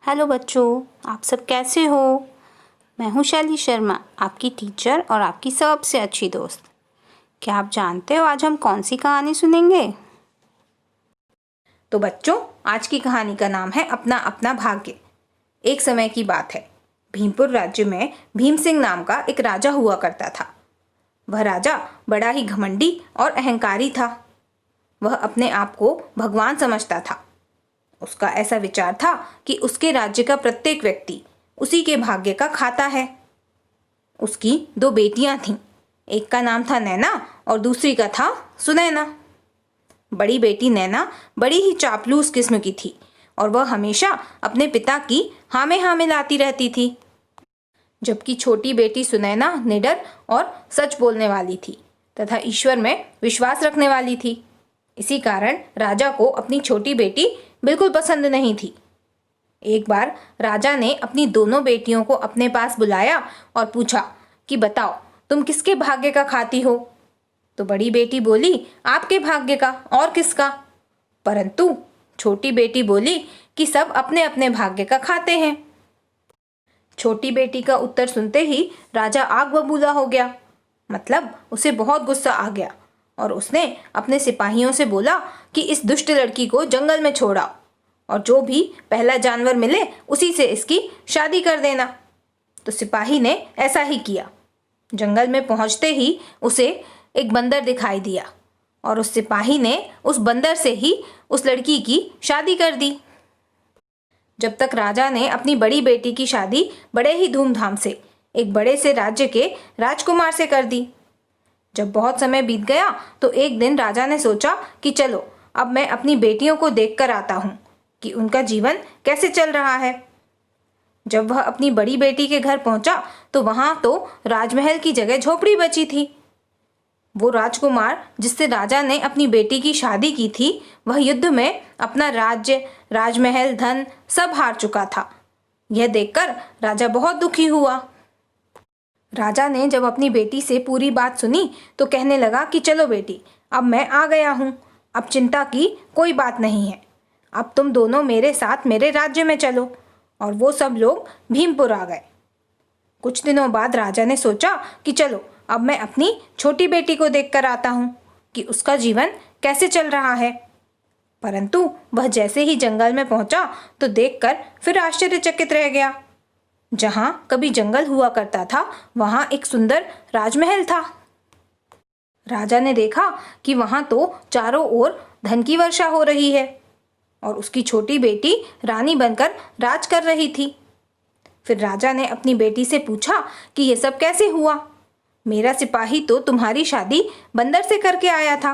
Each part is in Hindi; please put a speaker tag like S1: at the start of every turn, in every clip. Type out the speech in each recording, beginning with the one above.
S1: हेलो बच्चों, आप सब कैसे हो। मैं हूँ शैली शर्मा, आपकी टीचर और आपकी सबसे अच्छी दोस्त। क्या आप जानते हो आज हम कौन सी कहानी सुनेंगे? तो बच्चों, आज की कहानी का नाम है अपना अपना भाग्य। एक समय की बात है, भीमपुर राज्य में भीम सिंह नाम का एक राजा हुआ करता था। वह राजा बड़ा ही घमंडी और अहंकारी था। वह अपने आप को भगवान समझता था। उसका ऐसा विचार था कि उसके राज्य का प्रत्येक व्यक्ति उसी के भाग्य का खाता है। उसकी 2 बेटियां थीं। एक का नाम था नैना और दूसरी का था सुनैना। बड़ी बेटी नैना बड़ी ही चापलूस किस्म की थी और वह हमेशा अपने पिता की हाँ में हाँ मिलाती रहती थी, जबकि छोटी बेटी सुनैना निडर और सच बोलने वाली थी तथा ईश्वर में विश्वास रखने वाली थी। इसी कारण राजा को अपनी छोटी बेटी बिल्कुल पसंद नहीं थी। एक बार राजा ने अपनी दोनों बेटियों को अपने पास बुलाया और पूछा कि बताओ, तुम किसके भाग्य का खाती हो? तो बड़ी बेटी बोली, आपके भाग्य का, और किसका? परंतु छोटी बेटी बोली कि सब अपने अपने भाग्य का खाते हैं। छोटी बेटी का उत्तर सुनते ही राजा आग बबूला हो गया। मतलब उसे बहुत गुस्सा आ गया और उसने अपने सिपाहियों से बोला कि इस दुष्ट लड़की को जंगल में छोड़ाओ और जो भी पहला जानवर मिले उसी से इसकी शादी कर देना। तो सिपाही ने ऐसा ही किया। जंगल में पहुंचते ही उसे एक बंदर दिखाई दिया और उस सिपाही ने उस बंदर से ही उस लड़की की शादी कर दी। जब तक राजा ने अपनी बड़ी बेटी की शादी बड़े ही धूमधाम से एक बड़े से राज्य के राजकुमार से कर दी। जब बहुत समय बीत गया तो एक दिन राजा ने सोचा कि चलो अब मैं अपनी बेटियों को देखकर आता हूँ कि उनका जीवन कैसे चल रहा है। जब वह अपनी बड़ी बेटी के घर पहुंचा तो वहां तो राजमहल की जगह झोपड़ी बची थी। वो राजकुमार जिससे राजा ने अपनी बेटी की शादी की थी, वह युद्ध में अपना राज्य, राजमहल, धन सब हार चुका था। यह देखकर राजा बहुत दुखी हुआ। राजा ने जब अपनी बेटी से पूरी बात सुनी तो कहने लगा कि चलो बेटी, अब मैं आ गया हूँ, अब चिंता की कोई बात नहीं है। अब तुम दोनों मेरे साथ मेरे राज्य में चलो। और वो सब लोग भीमपुर आ गए। कुछ दिनों बाद राजा ने सोचा कि चलो अब मैं अपनी छोटी बेटी को देखकर आता हूँ कि उसका जीवन कैसे चल रहा है। परंतु वह जैसे ही जंगल में पहुंचा तो देखकर फिर आश्चर्यचकित रह गया। जहां कभी जंगल हुआ करता था वहां एक सुंदर राजमहल था। राजा ने देखा कि वहां तो चारों ओर धन की वर्षा हो रही है और उसकी छोटी बेटी रानी बनकर राज कर रही थी। फिर राजा ने अपनी बेटी से पूछा कि यह सब कैसे हुआ? मेरा सिपाही तो तुम्हारी शादी बंदर से करके आया था,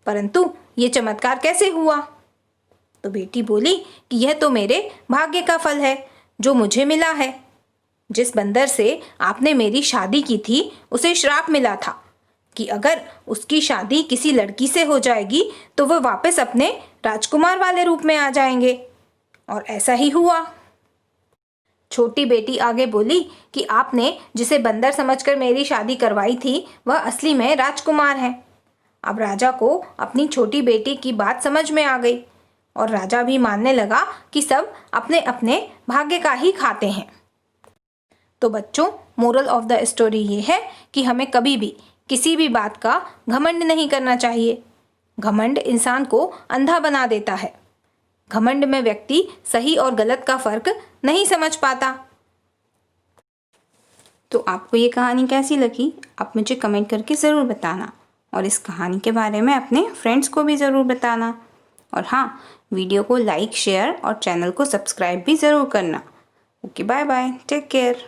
S1: परंतु ये चमत्कार कैसे हुआ? तो बेटी बोली कि यह तो मेरे भाग्य का फल है जो मुझे मिला है। जिस बंदर से आपने मेरी शादी की थी उसे श्राप मिला था कि अगर उसकी शादी किसी लड़की से हो जाएगी तो वह वापस अपने राजकुमार वाले रूप में आ जाएंगे, और ऐसा ही हुआ। छोटी बेटी आगे बोली कि आपने जिसे बंदर समझकर मेरी शादी करवाई थी वह असली में राजकुमार है। अब राजा को अपनी छोटी बेटी की बात समझ में आ गई और राजा भी मानने लगा कि सब अपने अपने भाग्य का ही खाते हैं। तो बच्चों, मोरल ऑफ द स्टोरी ये है कि हमें कभी भी किसी भी बात का घमंड नहीं करना चाहिए। घमंड इंसान को अंधा बना देता है। घमंड में व्यक्ति सही और गलत का फर्क नहीं समझ पाता। तो आपको ये कहानी कैसी लगी, आप मुझे कमेंट करके ज़रूर बताना और इस कहानी के बारे में अपने फ्रेंड्स को भी ज़रूर बताना। और हाँ, वीडियो को लाइक, शेयर और चैनल को सब्सक्राइब भी ज़रूर करना। Okay, bye bye, take care.